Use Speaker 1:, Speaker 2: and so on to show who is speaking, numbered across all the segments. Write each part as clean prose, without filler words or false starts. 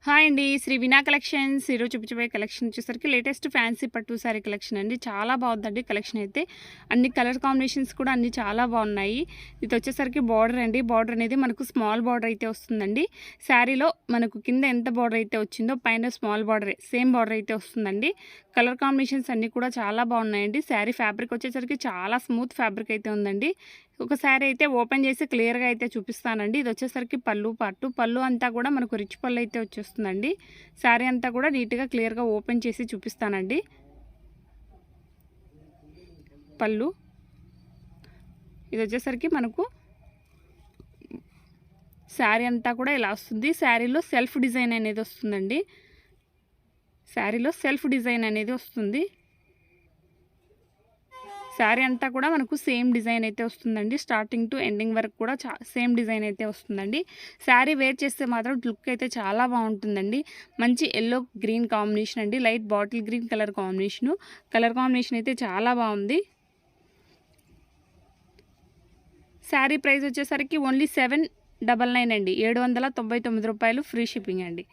Speaker 1: Hi అండి. శ్రీ వినా collections ఈరోజు చూపించబోయే కలెక్షన్ వచ్చేసరికి లేటెస్ట్ ఫ్యాన్సీ పట్టు శారీ కలెక్షన్ అండి. చాలా బాగుందండి కలెక్షన్ అయితే. అన్ని కలర్ కాంబినేషన్స్ కూడా అన్ని చాలా బాగున్నాయి. ఇది వచ్చేసరికి బార్డర్ అండి. బార్డర్ అనేది మనకు స్మాల్ బార్డర్ అయితే వస్తుందండి. శారీలో మనకు కింద ఎంత బార్డర్ అయితే వచ్చిందో పైన స్మాల్ బార్డరే సేమ్ బార్డర్ అయితే వస్తుందండి. కలర్ కాంబినేషన్స్ అన్నీ కూడా చాలా బాగున్నాయండి. శారీ ఫ్యాబ్రిక్ వచ్చేసరికి చాలా స్మూత్ ఫ్యాబ్రిక్ అయితే ఉందండి. ఒక శారీ అయితే ఓపెన్ చేసి క్లియర్గా అయితే చూపిస్తానండి. ఇది వచ్చేసరికి పళ్ళు పార్టు. పళ్ళు అంతా కూడా మనకు రిచ్ పళ్ళు అయితే వచ్చేస్తుందండి. శారీ అంతా కూడా నీట్గా క్లియర్గా ఓపెన్ చేసి చూపిస్తానండి. పళ్ళు ఇది వచ్చేసరికి మనకు శారీ అంతా కూడా ఇలా వస్తుంది. శారీలో సెల్ఫ్ డిజైన్ అనేది వస్తుందండి. శారీలో సెల్ఫ్ డిజైన్ అనేది వస్తుంది. శారీ అంతా కూడా మనకు సేమ్ డిజైన్ అయితే వస్తుందండి. స్టార్టింగ్ టు ఎండింగ్ వరకు కూడా సేమ్ డిజైన్ అయితే వస్తుందండి. శారీ వేర్ చేస్తే మాత్రం లుక్ అయితే చాలా బాగుంటుందండి. మంచి ఎల్లో గ్రీన్ కాంబినేషన్ అండి. Light bottle green colour combination. Colour combination అయితే చాలా బాగుంది. శారీ ప్రైస్ వచ్చేసరికి ఓన్లీ 799 అండి. 799 రూపాయలు. ఫ్రీ షిప్పింగ్ అండి.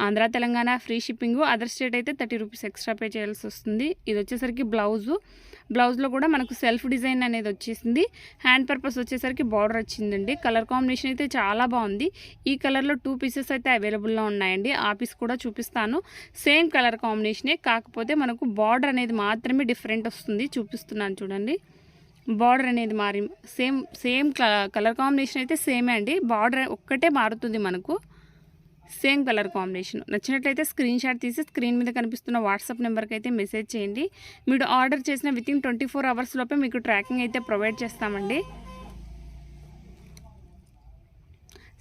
Speaker 1: Andhra Telangana free shipping. Other state అయితే 30 రూపీస్ ఎక్స్ట్రా పే చేయాల్సి వస్తుంది. ఇది వచ్చేసరికి బ్లౌజ్లో కూడా మనకు సెల్ఫ్ డిజైన్ అనేది వచ్చేసింది. హ్యాండ్ పర్పస్ వచ్చేసరికి బార్డర్ వచ్చిందండి. కలర్ కాంబినేషన్ అయితే చాలా బాగుంది. ఈ కలర్లో 2 పీసెస్ అయితే అవైలబుల్లో ఉన్నాయండి. ఆ పీస్ కూడా చూపిస్తాను. సేమ్ కలర్ కాంబినేషనే, కాకపోతే మనకు బార్డర్ అనేది మాత్రమే డిఫరెంట్ వస్తుంది. చూపిస్తున్నాను చూడండి. బార్డర్ అనేది సేమ్ కలర్ కాంబినేషన్ అయితే సేమే అండి. బార్డర్ ఒక్కటే మారుతుంది మనకు. Same colour combination. నచ్చినట్లయితే స్క్రీన్ షాట్ తీసి స్క్రీన్ మీద కనిపిస్తున్న వాట్సాప్ నెంబర్కి అయితే మెసేజ్ చేయండి. మీరు ఆర్డర్ చేసిన వితిన్ 24 అవర్స్ లోపే మీకు ట్రాకింగ్ అయితే ప్రొవైడ్ చేస్తామండి.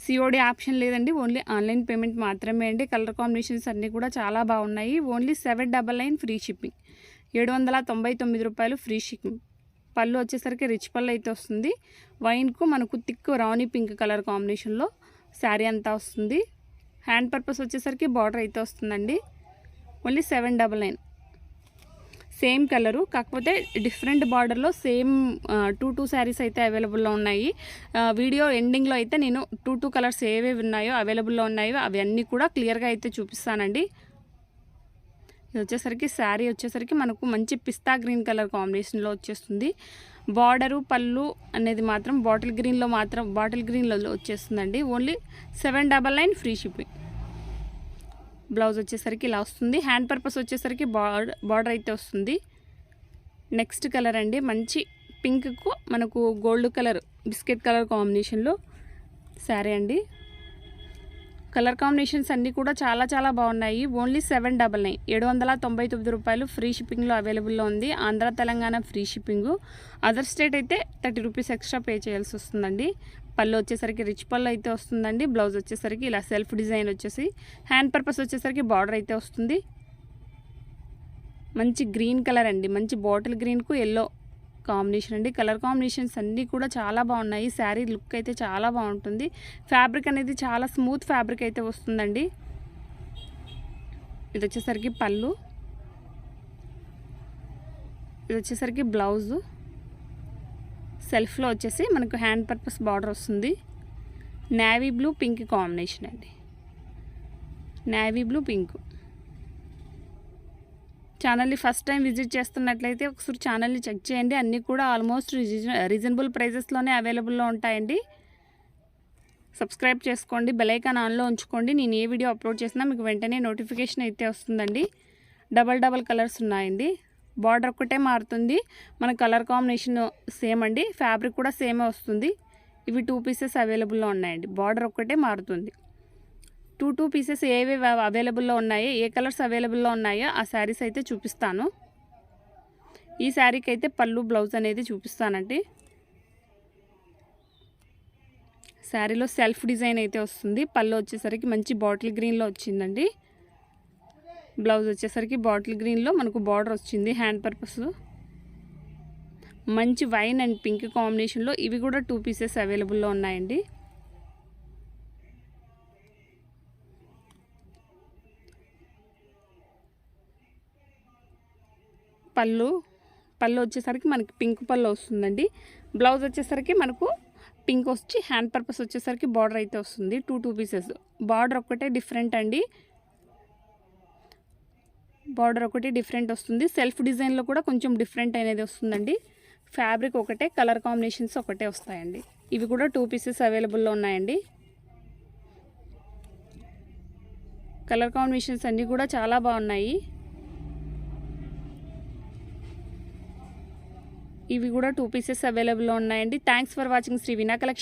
Speaker 1: సిఓడి ఆప్షన్ లేదండి. ఓన్లీ ఆన్లైన్ పేమెంట్ మాత్రమే అండి. కలర్ కాంబినేషన్స్ అన్నీ కూడా చాలా బాగున్నాయి. Only 799 free shipping. 799 రూపాయలు ఫ్రీ షిప్పింగ్. పళ్ళు వచ్చేసరికి రిచ్ పళ్ళు అయితే వస్తుంది. వైన్కు మనకు థిక్ రాణి పింక్ కలర్ కాంబినేషన్లో శారీ అంతా వస్తుంది. హ్యాండ్ పర్పస్ వచ్చేసరికి బార్డర్ అయితే వస్తుందండి. ఓన్లీ 799. సేమ్ కలరు, కాకపోతే డిఫరెంట్ బార్డర్లో సేమ్ 2 శారీస్ అయితే అవైలబుల్లో ఉన్నాయి. వీడియో ఎండింగ్లో అయితే నేను 2 కలర్స్ ఏవేవి ఉన్నాయో అవైలబుల్లో ఉన్నాయో అవి అన్నీ కూడా క్లియర్గా అయితే చూపిస్తానండి. ఇది వచ్చేసరికి శారీ వచ్చేసరికి మనకు మంచి పిస్తా గ్రీన్ కలర్ కాంబినేషన్లో వచ్చేస్తుంది. బార్డరు పళ్ళు అనేది మాత్రం బాటిల్ గ్రీన్లో వచ్చేస్తుందండి. Only 799 free shipping. బ్లౌజ్ వచ్చేసరికి ఇలా వస్తుంది. హ్యాండ్ పర్పస్ వచ్చేసరికి బార్డర్ అయితే వస్తుంది. నెక్స్ట్ కలర్ అండి. మంచి పింక్కు మనకు గోల్డ్ కలర్ బిస్కెట్ కలర్ కాంబినేషన్లో శారీ అండి. కలర్ కాంబినేషన్స్ అన్నీ కూడా చాలా చాలా బాగున్నాయి. ఓన్లీ 799. 799 రూపాయలు ఫ్రీ షిప్పింగ్లో అవైలబుల్లో ఉంది. Andhra Telangana free shipping. Other state అయితే 30 రూపీస్ ఎక్స్ట్రా పే చేయాల్సి వస్తుందండి. పళ్ళు వచ్చేసరికి రిచ్ పళ్ళు అయితే వస్తుందండి. బ్లౌజ్ వచ్చేసరికి ఇలా సెల్ఫ్ డిజైన్ వచ్చేసి హ్యాండ్ పర్పస్ వచ్చేసరికి బార్డర్ అయితే వస్తుంది. మంచి గ్రీన్ కలర్ అండి. మంచి బాటిల్ గ్రీన్కు ఎల్లో కాంబినేషన్ అండి. కలర్ కాంబినేషన్స్ అన్నీ కూడా చాలా బాగున్నాయి. శారీ లుక్ అయితే చాలా బాగుంటుంది. ఫ్యాబ్రిక్ అనేది చాలా స్మూత్ ఫ్యాబ్రిక్ అయితే వస్తుందండి. ఇది వచ్చేసరికి పళ్ళు, ఇది వచ్చేసరికి బ్లౌజు. సెల్ఫ్లో వచ్చేసి మనకు హ్యాండ్ పర్పస్ బార్డర్ వస్తుంది. నేవీ బ్లూ పింక్ కాంబినేషన్ అండి. Navy blue pink. ఛానల్ని ఫస్ట్ టైం విజిట్ చేస్తున్నట్లయితే ఒకసారి ఛానల్ని చెక్ చేయండి. అన్నీ కూడా ఆల్మోస్ట్ రీజనబుల్ ప్రైజెస్లోనే అవైలబుల్లో ఉంటాయండి. సబ్స్క్రైబ్ చేసుకోండి. బెల్ ఐకాన్ ఆన్లో ఉంచుకోండి. నేను ఏ వీడియో అప్లోడ్ చేసినా మీకు వెంటనే నోటిఫికేషన్ అయితే వస్తుందండి. డబల్ కలర్స్ ఉన్నాయండి. బార్డర్ ఒక్కటే మారుతుంది. మన కలర్ కాంబినేషన్ సేమ్ అండి. ఫ్యాబ్రిక్ కూడా సేమే వస్తుంది. ఇవి 2 పీసెస్ అవైలబుల్లో ఉన్నాయండి. బార్డర్ ఒక్కటే మారుతుంది. 2 పీసెస్ ఏవి అవైలబుల్లో ఉన్నాయో, ఏ కలర్స్ అవైలబుల్లో ఉన్నాయో ఆ శారీస్ అయితే చూపిస్తాను. ఈ శారీకి అయితే పళ్ళు బ్లౌజ్ అనేది చూపిస్తానండి. శారీలో సెల్ఫ్ డిజైన్ అయితే వస్తుంది. పళ్ళు వచ్చేసరికి మంచి బాటిల్ గ్రీన్లో వచ్చిందండి. బ్లౌజ్ వచ్చేసరికి బాటిల్ గ్రీన్లో మనకు బార్డర్ వచ్చింది. హ్యాండ్ పర్పస్ మంచి వైన్ అండ్ పింక్ కాంబినేషన్లో ఇవి కూడా 2 పీసెస్ అవైలబుల్లో ఉన్నాయండి. పళ్ళు వచ్చేసరికి మనకి పింక్ పళ్ళు వస్తుందండి. బ్లౌజ్ వచ్చేసరికి మనకు పింక్ వచ్చి హ్యాండ్ పర్పస్ వచ్చేసరికి బార్డర్ అయితే వస్తుంది. 2 పీసెస్. బార్డర్ ఒక్కటే డిఫరెంట్ అండి. బార్డర్ ఒకటి డిఫరెంట్ వస్తుంది. సెల్ఫ్ డిజైన్లో కూడా కొంచెం డిఫరెంట్ అనేది వస్తుందండి. ఫ్యాబ్రిక్ ఒకటే, కలర్ కాంబినేషన్స్ ఒకటే వస్తాయండి. ఇవి కూడా 2 పీసెస్ అవైలబుల్లో ఉన్నాయండి. కలర్ కాంబినేషన్స్ అన్నీ కూడా చాలా బాగున్నాయి. ఇవి కూడా 2 పీసెస్ అవైలబుల్లో ఉన్నాయండి. Thanks for watching Shri Veena collection.